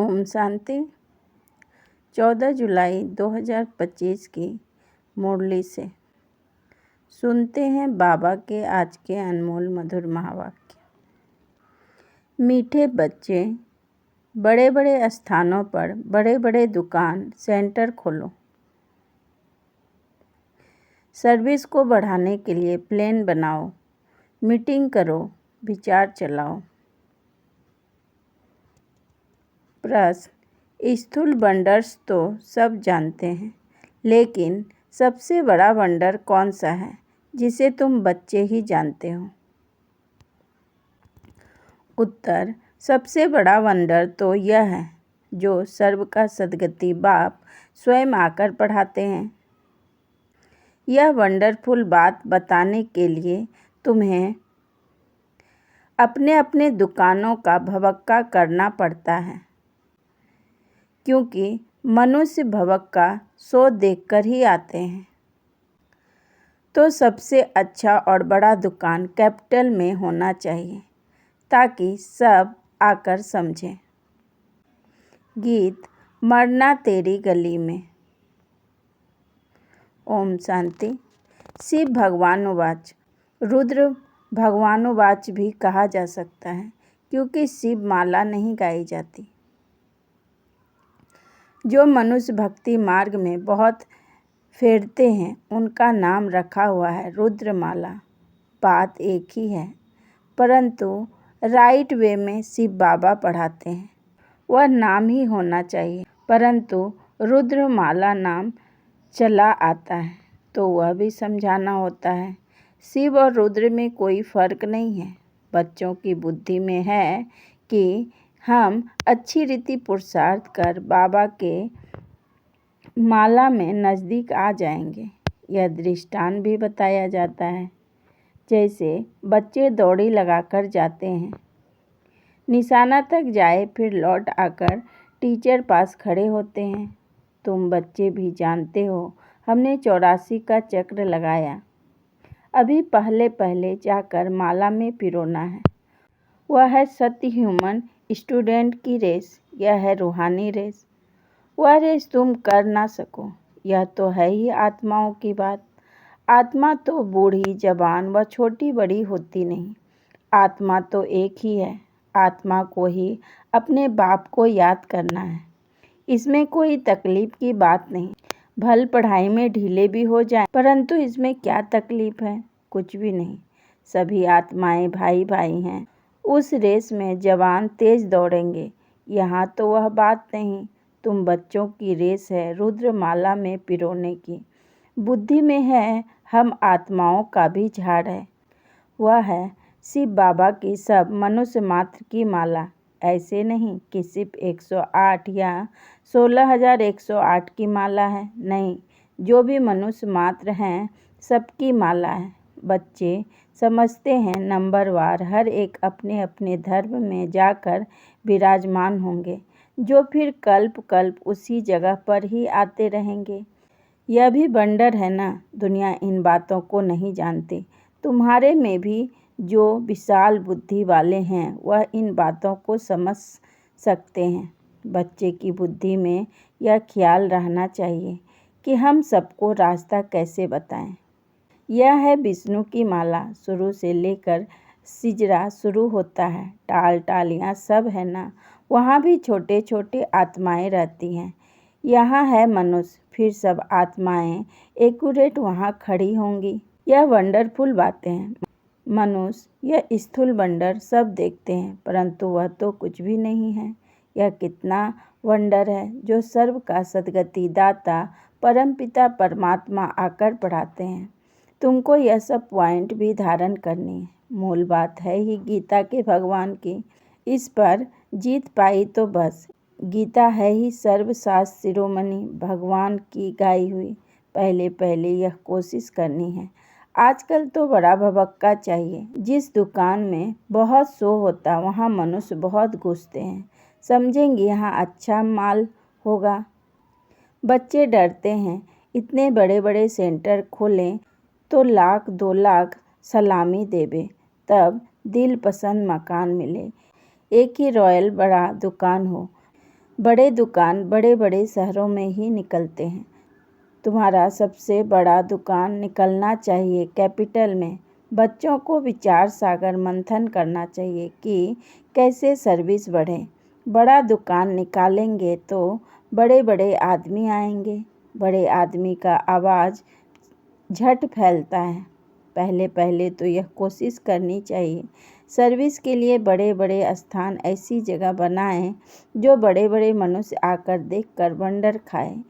ओम शांति। 14 जुलाई 2025 की मुरली से सुनते हैं बाबा के आज के अनमोल मधुर महावाक्य। मीठे बच्चे, बड़े बड़े स्थानों पर बड़े बड़े दुकान सेंटर खोलो। सर्विस को बढ़ाने के लिए प्लान बनाओ, मीटिंग करो, विचार चलाओ। प्रश्न: स्थूल वंडर्स तो सब जानते हैं, लेकिन सबसे बड़ा वंडर कौन सा है जिसे तुम बच्चे ही जानते हो? उत्तर: सबसे बड़ा वंडर तो यह है जो सर्व का सद्गति बाप स्वयं आकर पढ़ाते हैं। यह वंडरफुल बात बताने के लिए तुम्हें अपने अपने दुकानों का भवक्का करना पड़ता है, क्योंकि मनुष्य भवक्का शो देखकर ही आते हैं। तो सबसे अच्छा और बड़ा दुकान कैपिटल में होना चाहिए ताकि सब आकर समझें। गीत मरना तेरी गली में। ओम शांति। शिव भगवानुवाच, रुद्र भगवानुवाच भी कहा जा सकता है, क्योंकि शिव माला नहीं गाई जाती। जो मनुष्य भक्ति मार्ग में बहुत फेरते हैं उनका नाम रखा हुआ है रुद्रमाला। बात एक ही है, परंतु राइट वे में शिव बाबा पढ़ाते हैं। वह नाम ही होना चाहिए, परंतु रुद्रमाला नाम चला आता है तो वह भी समझाना होता है। शिव और रुद्र में कोई फर्क नहीं है। बच्चों की बुद्धि में है कि हम अच्छी रीति पुरुषार्थ कर बाबा के माला में नज़दीक आ जाएंगे। यह दृष्टांत भी बताया जाता है, जैसे बच्चे दौड़ी लगाकर जाते हैं, निशाना तक जाए, फिर लौट आकर टीचर पास खड़े होते हैं। तुम बच्चे भी जानते हो, हमने 84 का चक्र लगाया। अभी पहले पहले जाकर माला में पिरोना है। वह है सत्य ह्यूमन स्टूडेंट की रेस, यह है रूहानी रेस। वह रेस तुम कर ना सको, यह तो है ही आत्माओं की बात। आत्मा तो बूढ़ी, जवान व छोटी बड़ी होती नहीं। आत्मा तो एक ही है। आत्मा को ही अपने बाप को याद करना है। इसमें कोई तकलीफ की बात नहीं। भल पढ़ाई में ढीले भी हो जाए, परंतु इसमें क्या तकलीफ है? कुछ भी नहीं। सभी आत्माएं भाई भाई हैं। उस रेस में जवान तेज दौड़ेंगे। यहाँ तो वह बात नहीं। तुम बच्चों की रेस है रुद्रमाला में पिरोने की। बुद्धि में है हम आत्माओं का भी झाड़ है। वह है शिव बाबा की सब मनुष्य मात्र की माला। ऐसे नहीं कि सिर्फ 108 या 16,108 की माला है। नहीं, जो भी मनुष्य मात्र हैं सबकी माला है। बच्चे समझते हैं नंबरवार हर एक अपने अपने धर्म में जाकर विराजमान होंगे, जो फिर कल्प कल्प उसी जगह पर ही आते रहेंगे। यह भी वंडर है ना। दुनिया इन बातों को नहीं जानती। तुम्हारे में भी जो विशाल बुद्धि वाले हैं वह इन बातों को समझ सकते हैं। बच्चे की बुद्धि में यह ख्याल रहना चाहिए कि हम सबको रास्ता कैसे बताएं। यह है विष्णु की माला। शुरू से लेकर सिजरा शुरू होता है। टाल टालियाँ सब है ना। वहाँ भी छोटे छोटे आत्माएं रहती हैं। यहाँ है मनुष्य, फिर सब आत्माएं एक्यूरेट वहाँ खड़ी होंगी। यह वंडरफुल बातें हैं। मनुष्य यह स्थूल वंडर सब देखते हैं, परंतु वह तो कुछ भी नहीं है। यह कितना वंडर है जो सर्व का सद्गति दाता परमपिता परमात्मा आकर पढ़ाते हैं। तुमको यह सब पॉइंट भी धारण करनी है। मूल बात है ही गीता के भगवान की। इस पर जीत पाई तो बस। गीता है ही सर्वशास्त्र शिरोमणि भगवान की गाई हुई। पहले पहले यह कोशिश करनी है। आजकल तो बड़ा भभक्का चाहिए। जिस दुकान में बहुत शो होता वहाँ मनुष्य बहुत घुसते हैं। समझेंगे यहाँ अच्छा माल होगा। बच्चे डरते हैं। इतने बड़े बड़े सेंटर खोलें तो 1,00,000 2,00,000 सलामी देवे, तब दिल पसंद मकान मिले। एक ही रॉयल बड़ा दुकान हो बड़े दुकान बड़े बड़े शहरों में ही निकलते हैं। तुम्हारा सबसे बड़ा दुकान निकलना चाहिए कैपिटल में। बच्चों को विचार सागर मंथन करना चाहिए कि कैसे सर्विस बढ़े। बड़ा दुकान निकालेंगे तो बड़े बड़े आदमी आएंगे। बड़े आदमी का आवाज़ झट फैलता है। पहले पहले तो यह कोशिश करनी चाहिए सर्विस के लिए बड़े बड़े स्थान ऐसी जगह बनाएं जो बड़े बड़े मनुष्य आकर देखकर वंडर खाएं।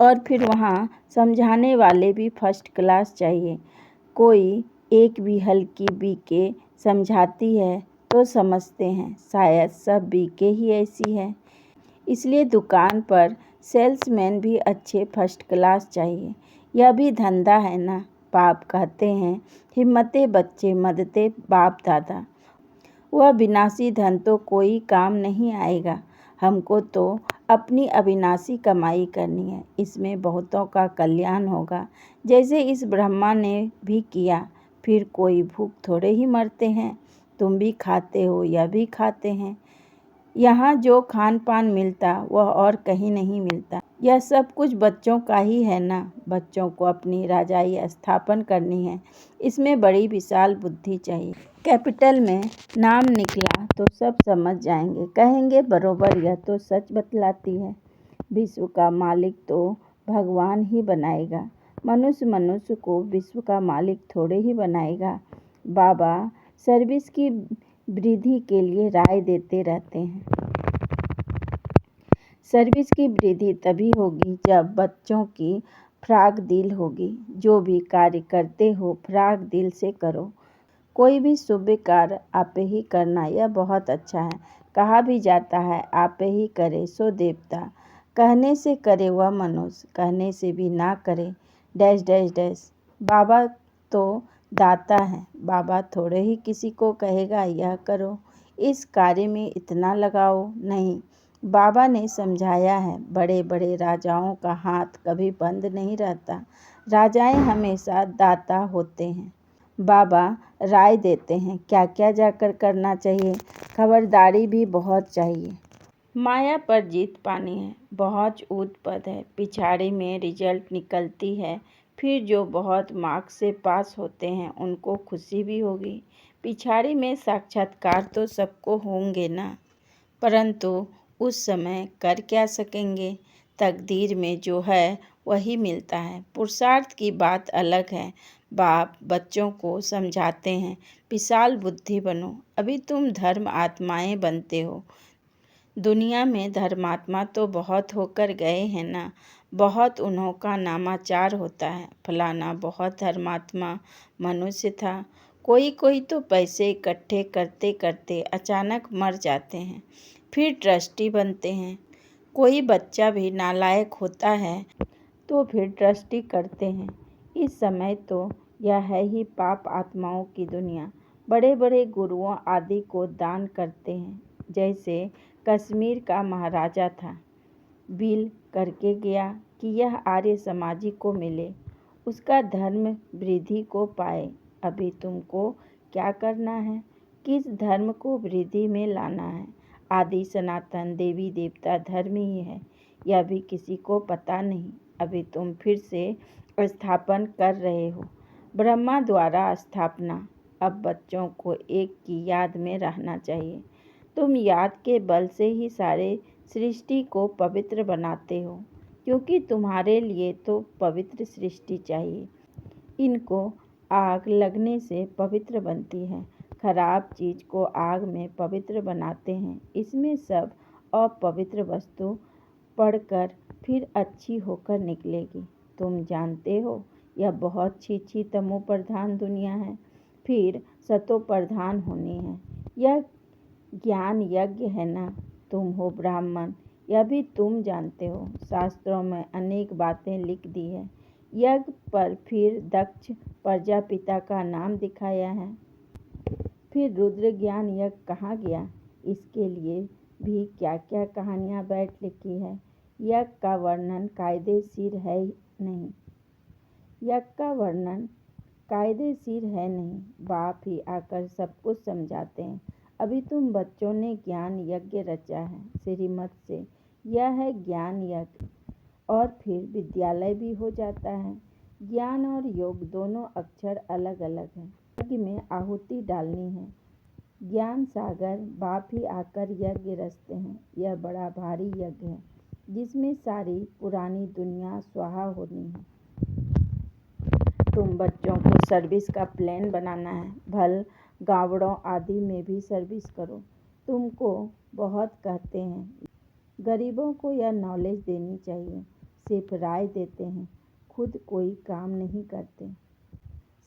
और फिर वहाँ समझाने वाले भी फर्स्ट क्लास चाहिए। कोई एक भी हल्की बीके समझाती है तो समझते हैं शायद सब बीके ही ऐसी है। इसलिए दुकान पर सेल्समैन भी अच्छे फर्स्ट क्लास चाहिए। यह भी धंधा है ना। बाप कहते हैं हिम्मते बच्चे मदते बाप दादा। वह विनाशी धन तो कोई काम नहीं आएगा। हमको तो अपनी अविनाशी कमाई करनी है। इसमें बहुतों का कल्याण होगा जैसे इस ब्रह्मा ने भी किया। फिर कोई भूख थोड़े ही मरते हैं। तुम भी खाते हो, यह भी खाते हैं। यहाँ जो खान पान मिलता वह और कहीं नहीं मिलता। यह सब कुछ बच्चों का ही है ना। बच्चों को अपनी राजाई स्थापन करनी है। इसमें बड़ी विशाल बुद्धि चाहिए। कैपिटल में नाम निकला तो सब समझ जाएंगे, कहेंगे बरोबर यह तो सच बतलाती है। विश्व का मालिक तो भगवान ही बनाएगा। मनुष्य मनुष्य को विश्व का मालिक थोड़े ही बनाएगा। बाबा सर्विस की वृद्धि के लिए राय देते रहते हैं। सर्विस की वृद्धि तभी होगी जब बच्चों की फ्राक दिल होगी। जो भी कार्य करते हो फ्राक दिल से करो। कोई भी शुभ कार्य आपे ही करना यह बहुत अच्छा है। कहा भी जाता है आपे ही करे सो देवता। कहने से करे वह मनुष्य, कहने से भी ना करे डैश डैश डैश। बाबा तो दाता है। बाबा थोड़े ही किसी को कहेगा यह करो, इस कार्य में इतना लगाओ, नहीं। बाबा ने समझाया है बड़े बड़े राजाओं का हाथ कभी बंद नहीं रहता। राजाएं हमेशा दाता होते हैं। बाबा राय देते हैं क्या क्या जाकर करना चाहिए। खबरदारी भी बहुत चाहिए। माया पर जीत पानी है। बहुत ऊंच पद है। पिछाड़ी में रिजल्ट निकलती है। फिर जो बहुत मार्क्स से पास होते हैं उनको खुशी भी होगी। पिछाड़ी में साक्षात्कार तो सबको होंगे ना, परंतु उस समय कर क्या सकेंगे। तकदीर में जो है वही मिलता है। पुरुषार्थ की बात अलग है। बाप बच्चों को समझाते हैं विशाल बुद्धि बनो। अभी तुम धर्म आत्माएं बनते हो। दुनिया में धर्मात्मा तो बहुत होकर गए हैं ना। बहुत उन्हों का नामाचार होता है। फलाना बहुत धर्मात्मा मनुष्य था। कोई कोई तो पैसे इकट्ठे करते करते अचानक मर जाते हैं, फिर ट्रस्टी बनते हैं। कोई बच्चा भी नालायक होता है तो फिर ट्रस्टी करते हैं। इस समय तो यह है ही पाप आत्माओं की दुनिया। बड़े बड़े गुरुओं आदि को दान करते हैं। जैसे कश्मीर का महाराजा था, बिल करके गया कि यह आर्य समाजी को मिले, उसका धर्म वृद्धि को पाए। अभी तुमको क्या करना है, किस धर्म को वृद्धि में लाना है। आदि सनातन देवी देवता धर्म ही है, यह भी किसी को पता नहीं। अभी तुम फिर से स्थापन कर रहे हो, ब्रह्मा द्वारा स्थापना। अब बच्चों को एक की याद में रहना चाहिए। तुम याद के बल से ही सारे सृष्टि को पवित्र बनाते हो, क्योंकि तुम्हारे लिए तो पवित्र सृष्टि चाहिए। इनको आग लगने से पवित्र बनती है। खराब चीज को आग में पवित्र बनाते हैं। इसमें सब अपवित्र वस्तु पड़कर फिर अच्छी होकर निकलेगी। तुम जानते हो यह बहुत छी तमो प्रधान दुनिया है, फिर सतो प्रधान होनी है। यह ज्ञान यज्ञ है ना। तुम हो ब्राह्मण, यह भी तुम जानते हो। शास्त्रों में अनेक बातें लिख दी है। यज्ञ पर फिर दक्ष प्रजापिता का नाम दिखाया है। फिर रुद्र ज्ञान यज्ञ कहाँ गया। इसके लिए भी क्या क्या कहानियाँ बैठ लिखी है। यज्ञ का वर्णन कायदेशीर है नहीं। यज्ञ का वर्णन कायदेशीर है नहीं। बाप ही आकर सब कुछ समझाते हैं। अभी तुम बच्चों ने ज्ञान यज्ञ रचा है। श्रीमत से यह है ज्ञान यज्ञ। और फिर विद्यालय भी हो जाता है। ज्ञान और योग दोनों अक्षर अलग अलग हैं। यज्ञ में आहुति डालनी है। ज्ञान सागर बाप ही आकर यज्ञ रचते हैं। यह बड़ा भारी यज्ञ है जिसमें सारी पुरानी दुनिया स्वाहा होनी है। तुम बच्चों को सर्विस का प्लान बनाना है। भल गावड़ों आदि में भी सर्विस करो। तुमको बहुत कहते हैं। गरीबों को यह नॉलेज देनी चाहिए। सिर्फ राय देते हैं, खुद कोई काम नहीं करते।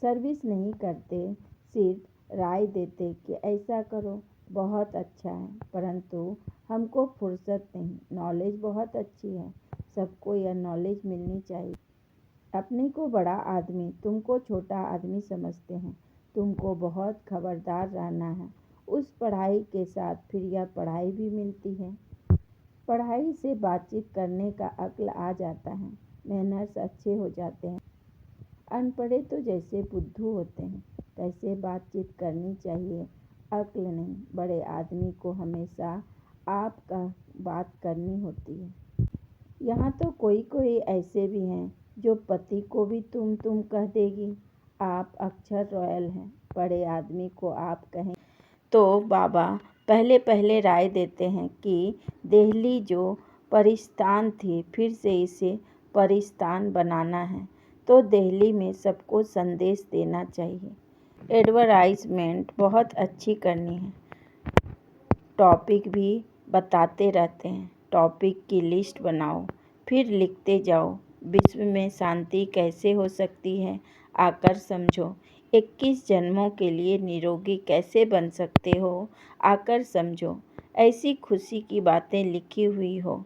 सर्विस नहीं करते, सिर्फ राय देते कि ऐसा करो, बहुत अच्छा है, परंतु हमको फुर्सत नहीं। नॉलेज बहुत अच्छी है, सबको यह नॉलेज मिलनी चाहिए। अपने को बड़ा आदमी, तुमको छोटा आदमी समझते हैं। तुमको बहुत खबरदार रहना है। उस पढ़ाई के साथ फिर यह पढ़ाई भी मिलती है। पढ़ाई से बातचीत करने का अक्ल आ जाता है। मैनर्स अच्छे हो जाते हैं। अनपढ़े तो जैसे बुद्धू होते हैं, तैसे बातचीत करनी चाहिए, अक्ल नहीं। बड़े आदमी को हमेशा आप का बात करनी होती है। यहाँ तो कोई कोई ऐसे भी हैं जो पति को भी तुम कह देगी। आप अक्षर रॉयल हैं। बड़े आदमी को आप कहें तो बाबा पहले पहले राय देते हैं कि दिल्ली जो परिस्तान थी, फिर से इसे परिस्तान बनाना है, तो दिल्ली में सबको संदेश देना चाहिए। एडवर्टाइजमेंट बहुत अच्छी करनी है। टॉपिक भी बताते रहते हैं। टॉपिक की लिस्ट बनाओ, फिर लिखते जाओ। विश्व में शांति कैसे हो सकती है, आकर समझो। 21 जन्मों के लिए निरोगी कैसे बन सकते हो, आकर समझो। ऐसी खुशी की बातें लिखी हुई हो।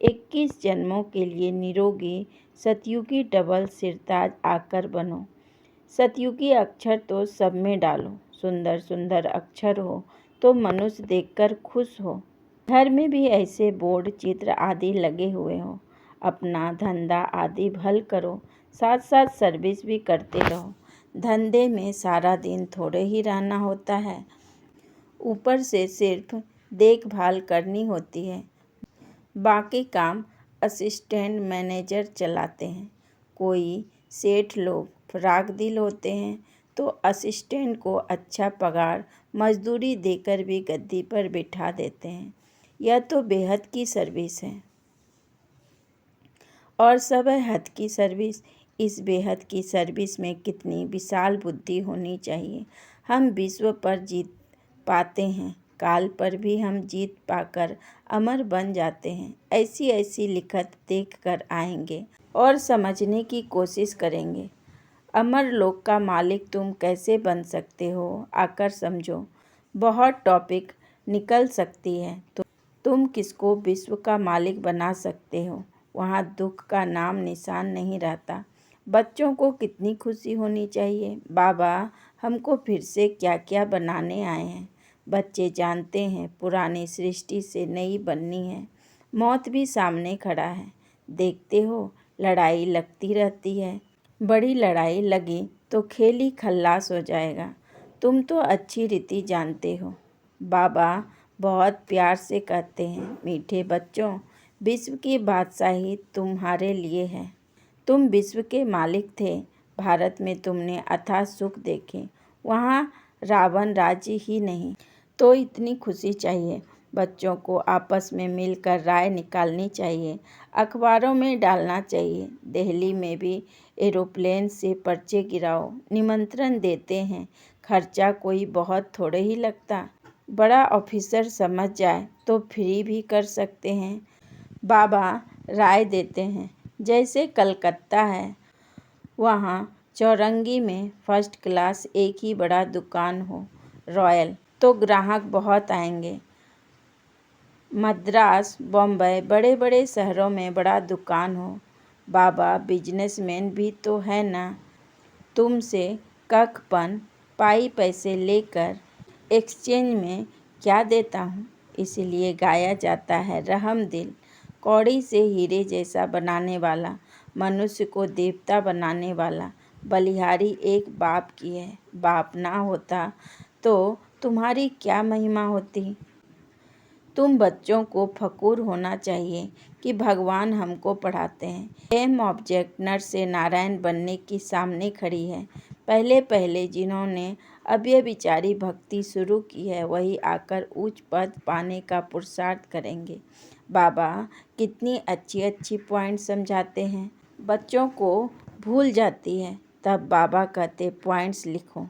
21 जन्मों के लिए निरोगी सतयुगी डबल सिरताज आकर बनो। सतयुगी अक्षर तो सब में डालो। सुंदर सुंदर अक्षर हो तो मनुष्य देखकर खुश हो। घर में भी ऐसे बोर्ड चित्र आदि लगे हुए हो। अपना धंधा आदि भल करो, साथ साथ सर्विस भी करते रहो। धंधे में सारा दिन थोड़े ही रहना होता है, ऊपर से सिर्फ देखभाल करनी होती है। बाकी काम असिस्टेंट मैनेजर चलाते हैं। कोई सेठ लोग फराक दिल होते हैं तो असिस्टेंट को अच्छा पगार मजदूरी देकर भी गद्दी पर बिठा देते हैं। यह तो बेहद की सर्विस है और सब है हद की सर्विस। इस बेहद की सर्विस में कितनी विशाल बुद्धि होनी चाहिए। हम विश्व पर जीत पाते हैं, काल पर भी हम जीत पाकर अमर बन जाते हैं। ऐसी ऐसी लिखत देख कर आएंगे और समझने की कोशिश करेंगे। अमर लोक का मालिक तुम कैसे बन सकते हो, आकर समझो। बहुत टॉपिक निकल सकती है। तुम किसको विश्व का मालिक बना सकते हो, वहाँ दुख का नाम निशान नहीं रहता। बच्चों को कितनी खुशी होनी चाहिए। बाबा हमको फिर से क्या क्या बनाने आए हैं। बच्चे जानते हैं पुरानी सृष्टि से नई बननी है। मौत भी सामने खड़ा है। देखते हो लड़ाई लगती रहती है। बड़ी लड़ाई लगी तो खेल ही खल्लास हो जाएगा। तुम तो अच्छी रीति जानते हो। बाबा बहुत प्यार से कहते हैं, मीठे बच्चों, विश्व की बादशाही तुम्हारे लिए है। तुम विश्व के मालिक थे। भारत में तुमने अथाह सुख देखे, वहाँ रावण राज्य ही नहीं। तो इतनी खुशी चाहिए। बच्चों को आपस में मिलकर राय निकालनी चाहिए, अखबारों में डालना चाहिए। दिल्ली में भी एरोप्लेन से पर्चे गिराओ, निमंत्रण देते हैं। खर्चा कोई बहुत थोड़े ही लगता। बड़ा ऑफिसर समझ जाए तो फ्री भी कर सकते हैं। बाबा राय देते हैं, जैसे कलकत्ता है, वहाँ चौरंगी में फर्स्ट क्लास एक ही बड़ा दुकान हो, रॉयल, तो ग्राहक बहुत आएंगे। मद्रास, बॉम्बे, बड़े बड़े शहरों में बड़ा दुकान हो। बाबा बिजनेसमैन भी तो है ना। तुमसे कखपन पाई पैसे लेकर एक्सचेंज में क्या देता हूँ। इसलिए गाया जाता है, रहम दिल, कौड़ी से हीरे जैसा बनाने वाला, मनुष्य को देवता बनाने वाला, बलिहारी एक बाप की है। बाप ना होता तो तुम्हारी क्या महिमा होती। तुम बच्चों को फखूर होना चाहिए कि भगवान हमको पढ़ाते हैं। एम ऑब्जेक्ट नर से नारायण बनने की सामने खड़ी है। पहले पहले जिन्होंने अव्यभिचारी भक्ति शुरू की है वही आकर उच्च पद पाने का पुरुषार्थ करेंगे। बाबा कितनी अच्छी अच्छी पॉइंट समझाते हैं, बच्चों को भूल जाती है। तब बाबा कहते पॉइंट्स लिखो,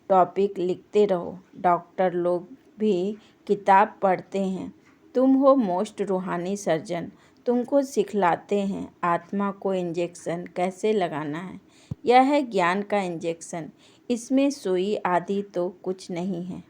टॉपिक लिखते रहो। डॉक्टर लोग भी किताब पढ़ते हैं। तुम हो मोस्ट रूहानी सर्जन, तुमको सिखलाते हैं आत्मा को इंजेक्शन कैसे लगाना है। यह है ज्ञान का इंजेक्शन, इसमें सुई आदि तो कुछ नहीं है।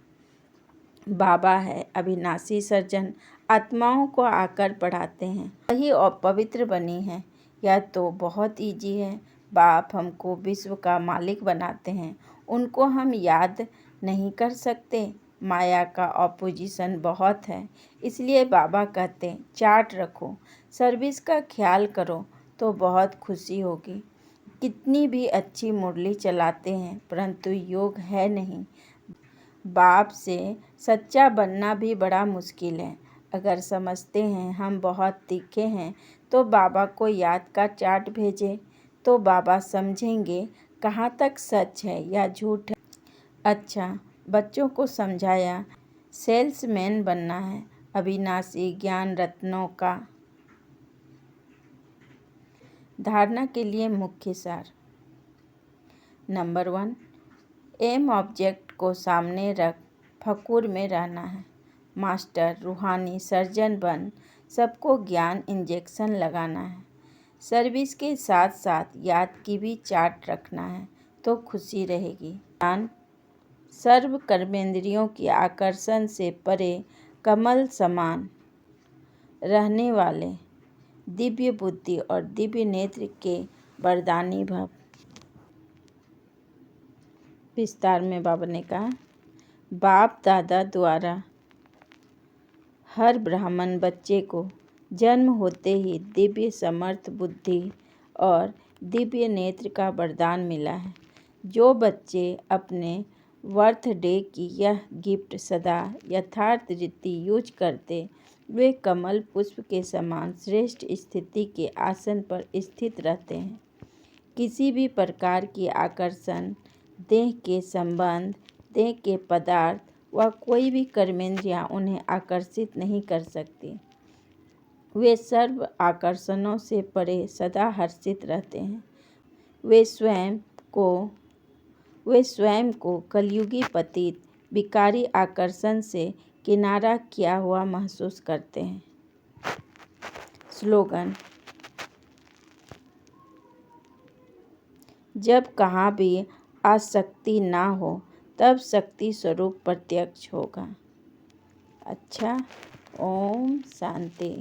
बाबा है अविनाशी सर्जन, आत्माओं को आकर पढ़ाते हैं, वही पवित्र बनी है। यह तो बहुत इजी है। बाप हमको विश्व का मालिक बनाते हैं, उनको हम याद नहीं कर सकते। माया का ऑपोजिशन बहुत है, इसलिए बाबा कहते हैं चार्ट रखो, सर्विस का ख्याल करो तो बहुत खुशी होगी। कितनी भी अच्छी मुरली चलाते हैं परंतु योग है नहीं। बाप से सच्चा बनना भी बड़ा मुश्किल है। अगर समझते हैं हम बहुत तीखे हैं तो बाबा को याद का चार्ट भेजें तो बाबा समझेंगे कहाँ तक सच है या झूठ है। अच्छा, बच्चों को समझाया सेल्समैन बनना है। अविनाशी ज्ञान रत्नों का धारणा के लिए मुख्य सार। नंबर 1, एम ऑब्जेक्ट को सामने रख फकूर में रहना है। मास्टर रूहानी सर्जन बन सबको ज्ञान इंजेक्शन लगाना है। सर्विस के साथ साथ याद की भी चार्ट रखना है तो खुशी रहेगी। ज्ञान सर्व कर्मेंद्रियों की आकर्षण से परे कमल समान रहने वाले दिव्य बुद्धि और दिव्य नेत्र के वरदानी भव। विस्तार में बाबा ने कहा, बाप दादा द्वारा हर ब्राह्मण बच्चे को जन्म होते ही दिव्य समर्थ बुद्धि और दिव्य नेत्र का वरदान मिला है। जो बच्चे अपने बर्थडे की यह गिफ्ट सदा यथार्थ रीति यूज करते वे कमल पुष्प के समान श्रेष्ठ स्थिति के आसन पर स्थित रहते हैं। किसी भी प्रकार की आकर्षण, देह के संबंध, देह के पदार्थ व कोई भी कर्मेंद्रियां उन्हें आकर्षित नहीं कर सकती। वे सर्व आकर्षणों से परे सदा हर्षित रहते हैं। वे स्वयं को कलयुगी पतित विकारी आकर्षण से किनारा किया हुआ महसूस करते हैं। स्लोगन, जब कहाँ भी आसक्ति ना हो तब शक्ति स्वरूप प्रत्यक्ष होगा। अच्छा, ओम शांति।